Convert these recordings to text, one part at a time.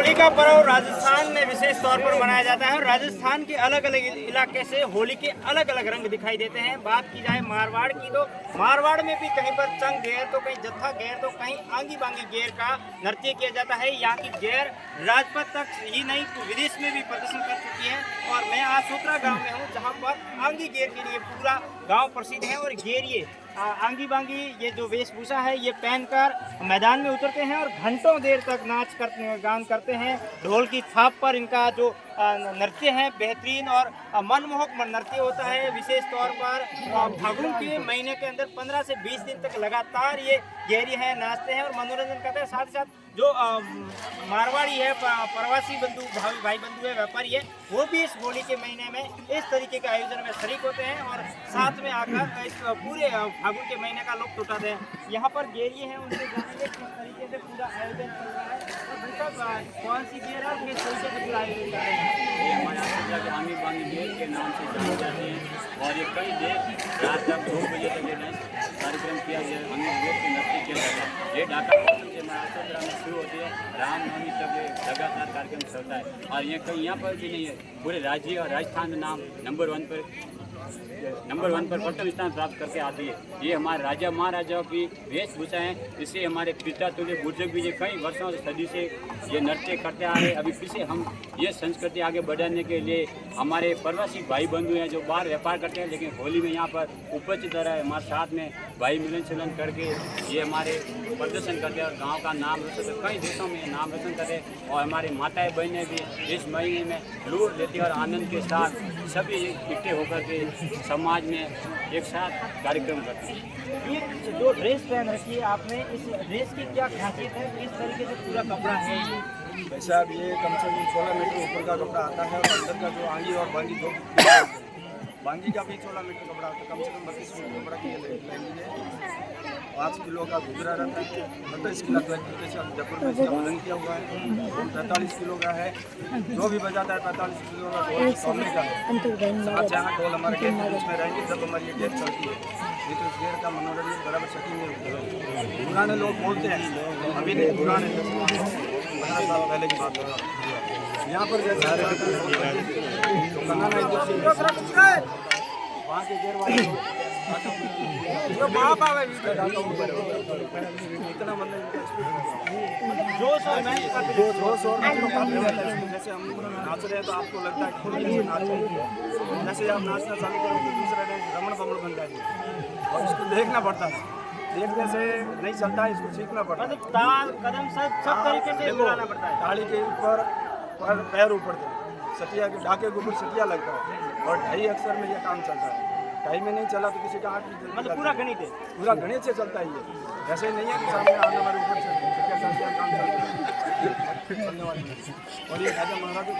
होली का पर्व राजस्थान में विशेष तौर पर मनाया जाता है और राजस्थान के अलग अलग इलाके से होली के अलग अलग रंग दिखाई देते हैं। बात की जाए मारवाड़ की तो मारवाड़ में भी कहीं पर चंग गेर तो कहीं जत्था गेर तो कहीं आंगी बांगी गेर का नृत्य किया जाता है। यहाँ की गेर राजपथ तक ही नहीं विदेश में भी प्रदर्शन कर चुकी है और मैं आज सोत्रा गाँव में हूँ जहाँ पर आंगी गेर के लिए पूरा गाँव प्रसिद्ध है और गेरिए आंगी बांगी ये जो वेशभूषा है ये पहनकर मैदान में उतरते हैं और घंटों देर तक नाच करते गान करते हैं। ढोल की थाप पर इनका जो नृत्य है बेहतरीन और मनमोहक नृत्य होता है। विशेष तौर पर फागुन के महीने के अंदर 15 से 20 दिन तक लगातार ये गेरी है नाचते हैं और मनोरंजन करते हैं। साथ ही साथ जो मारवाड़ी है प्रवासी बंधु भाई बंधु है व्यापारी है वो भी इस होली के महीने में इस तरीके के आयोजन में शरीक होते हैं और साथ में आकर इस पूरे फागुन के महीने का लुत्फ उठाते हैं। यहाँ पर गेरिए हैं उनसे जानेंगे किस तरीके से पूरा आयोजन चल रहा है और भाई कौन सी गेर है किस तरीके से पूरा आयोजन कर रहे हैं। ये हमारे यहाँ आंगी बांगी गेर के नाम से जाने जाते हैं और ये कई देर रात तक 2 बजे तक ये कार्यक्रम किया गया आंगी गेर के नृत्य किया जाता है। ये ढाका मौसम से महाराष्ट्र में शुरू होती है, रामनवमी तक ये लगातार कार्यक्रम चलता है और ये कहीं यहाँ पर भी नहीं है, पूरे राज्य और राजस्थान में नाम नंबर 1 पर प्रथम स्थान प्राप्त करके आती है। ये हमारे राजा महाराजाओं की वेशभूषा है। इससे हमारे पिता तुल्य बुजुर्ग भी ये कई वर्षों से सदी से ये नृत्य करते आ रहे हैं। अभी पीछे हम ये संस्कृति आगे बढ़ाने के लिए हमारे प्रवासी भाई बंधु हैं जो बाहर व्यापार करते हैं लेकिन होली में यहाँ पर उपस्थित रहे हमारे साथ में भाई मिलन चलन करके ये हमारे प्रदर्शन करते हैं और गाँव का नाम रोशन कई देशों में नाम रोशन करते हैं। और हमारे माताएं बहनें भी इस महीने में लूट लेती है और आनंद के साथ सभी इकट्ठे होकर के समाज में एक साथ कार्यक्रम करते हैं। ये जो ड्रेस पहन रखी है आपने इस ड्रेस की क्या खासियत है, किस तरीके से पूरा कपड़ा है ये? भाई साहब ये कम से कम 16 मीटर ऊपर का कपड़ा आता है और अंदर का जो आंगी और बांगी दो बांगी का भी 16 मीटर कपड़ा आता है। कम से कम 32 मीटर कपड़ा की लेंगी है। 5 किलो का घुघरा रहता है, 32 किलो का जयपुर में इसका वजन किया हुआ है, 45 किलो का है। जो भी बजाता है 45 किलो का ढोल सोने का है। 7 ढोल हमारे गेट के बीच में रहेंगे जब हमारी ये गेट चलती है। ये तो इस गेट का मनोरंजन बराबर सटी में होता है। पुराने लोग बोलते हैं, अभी नहीं पुराने 15 साल पहले की बात है। यहाँ पर जैसे वहाँ के गेर वाले इतना मतलब जोश और जैसे हम नाच रहे हैं तो आपको लगता है कि नाच रहे हैं। जैसे आप नाचना चालू करो तो दूसरा रमण बमण बन जाएगी और इसको देखना पड़ता है। देखने से नहीं चलता है, इसको सीखना पड़ता है। मतलब ताल कदम सब तरीके से मिलाना पड़ता है। ताली के ऊपर पैर ऊपर थे, सटिया के ढाके के ऊपर सटिया लगता है और ढाई अक्सर में ये काम चलता है। ढाई में नहीं चला तो किसी का 8 मतलब पूरा गणित है, पूरा गणित से चलता है। ये ऐसे नहीं है कि सामने आने वाले ऊपर से सटिया सटिया काम चलता है चलने वाले। और ये राजा महाराजा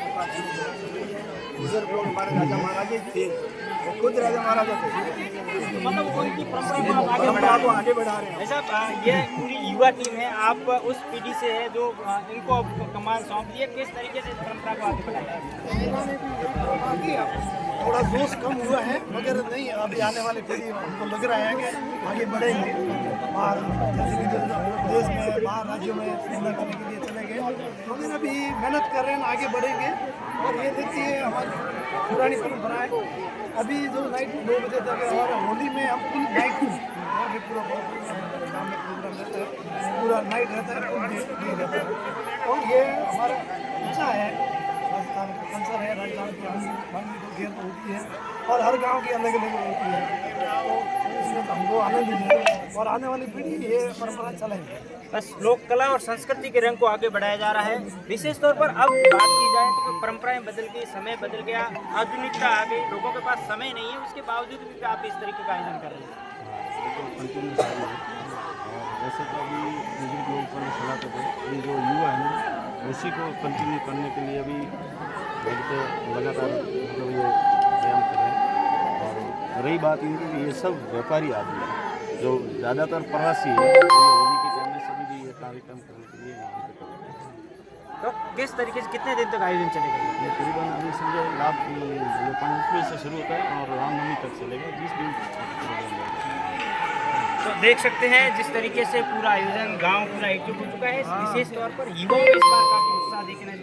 बुजुर्ग लोग हमारे राजा महाराजा थे, वो खुद राजा महाराजा थे। मतलब उनकी परंपरा को आगे बढ़ा रहे हैं। ऐसा ये पूरी युवा टीम है, आप उस पीढ़ी से है जो इनको कमान सौंप दिए, किस तरीके से परंपरा को आगे बढ़ाया? थोड़ा जोश कम हुआ है मगर नहीं, अभी आने वाली पीढ़ी हमको लग रहा है कि आगे बढ़ेंगे। बाहर देश में बाहर राज्यों में धंधा करने के लिए चले गए मगर अभी मेहनत कर रहे हैं, आगे बढ़ेंगे। और ये देखिए हमारी पुरानी परंपरा है। अभी जो नाइट 2 बजे तक और होली में हम फुल नाइट पूरा गाँव में प्रोग्राम रहता है, पूरा नाइट रहता है, फुल डे रहता है। और ये हमारा अच्छा है, राजस्थान का कल्चर है। राजस्थान की आंगी तो गेर होती है और हर गांव की अलग अलग होती है, तो इसमें हमको आनंद है और आने वाली पीढ़ी ये परंपरा चलेगी। बस लोक कला और संस्कृति के रंग को आगे बढ़ाया जा रहा है। विशेष तौर पर अब बात की जाए तो परंपराएं बदल गई, समय बदल गया, आधुनिकता आ गई, लोगों के पास समय नहीं है, उसके बावजूद भी आप इस तरीके का आयोजन कर रहे हैं। वैसे तो अभी बुजुर्ग लोग ऊपर चलाते थे, ये जो युवा है ना उसी को कंटिन्यू करने के लिए अभी लगातार मतलब ये व्यायाम कर रहे हैं। और रही बात इनकी कि ये सब व्यापारी आदमी हैं जो ज़्यादातर प्रवासी है, तो ये होली के टाइम में सभी भी ये कार्यक्रम करने के लिए यहाँ पे करते हैं। तो किस तरीके से कितने दिन तक आयोजन चलेगा? ये करीबन अभी समझो लाभ 5 से शुरू होता है और रामनवमी तक चलेगा, 20 दिन प्रोग्राम रहेगा। तो देख सकते हैं जिस तरीके से पूरा आयोजन गांव पूरा एकजुट हो चुका है। विशेष तौर पर युवाओं में इस बार काफी उत्साह देखने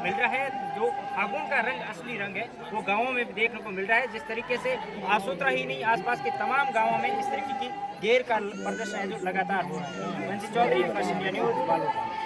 मिल रहा है। जो फागुन का रंग, असली रंग है, वो गाँवों में भी देखने को मिल रहा है। जिस तरीके से आसोतरा ही नहीं, आसपास के तमाम गाँवों में इस तरीके की गेर का प्रदर्शन है जो लगातार हो रहा है। Vanshi Chaudhary, first India news, Balod.